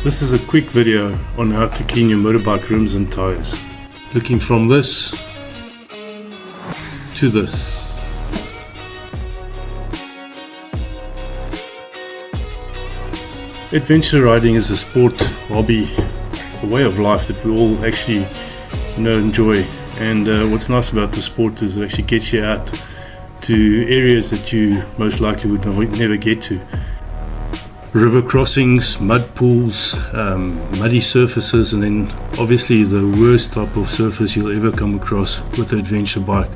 This is a quick video on how to clean your motorbike rims and tires. Looking from this to this. Adventure riding is a sport, hobby, a way of life that we all actually enjoy. And what's nice about the sport is it actually gets you out to areas that you most likely would never get to. River crossings, mud pools, muddy surfaces, and then obviously the worst type of surface you'll ever come across with an adventure bike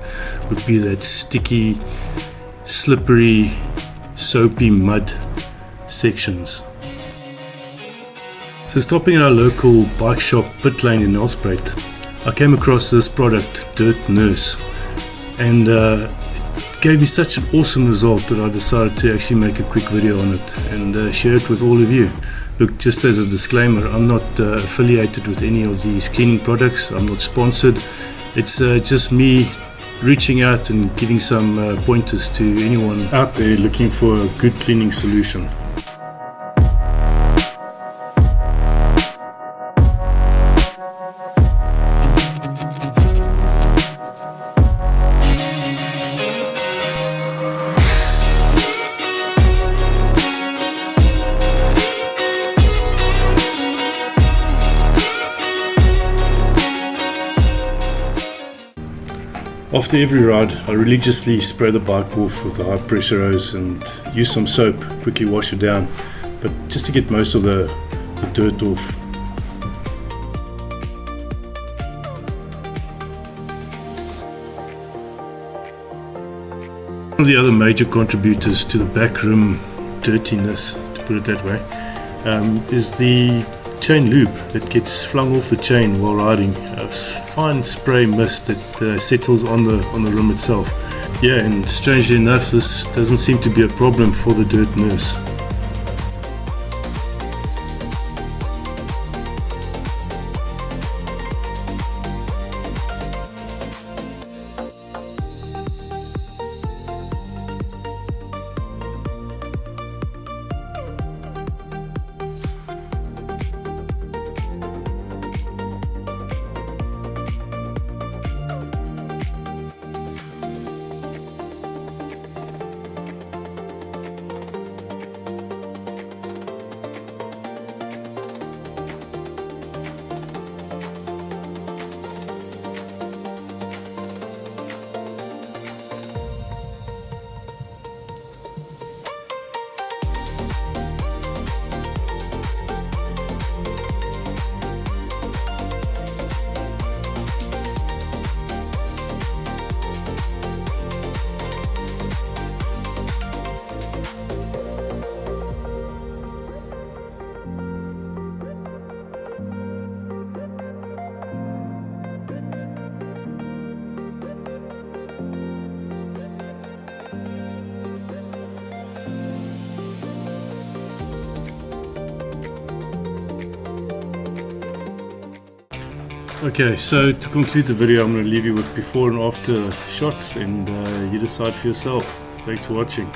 would be that sticky, slippery, soapy mud sections. So stopping at our local bike shop pit lane in Nelspruit, I came across this product, Dirt Nurse, and it gave me such an awesome result that I decided to actually make a quick video on it and share it with all of you. Look, just as a disclaimer, I'm not affiliated with any of these cleaning products. I'm not sponsored. It's just me reaching out and giving some pointers to anyone out there looking for a good cleaning solution. After every ride, I religiously spray the bike off with a high pressure hose and use some soap, quickly wash it down, but just to get most of the dirt off. One of the other major contributors to the back rim dirtiness, to put it that way, is the chain lube that gets flung off the chain while riding. A fine spray mist that settles on the rim itself. Yeah, and strangely enough, this doesn't seem to be a problem for the Dirt Nurse. Okay, so to conclude the video, I'm going to leave you with before and after shots, and you decide for yourself. Thanks for watching.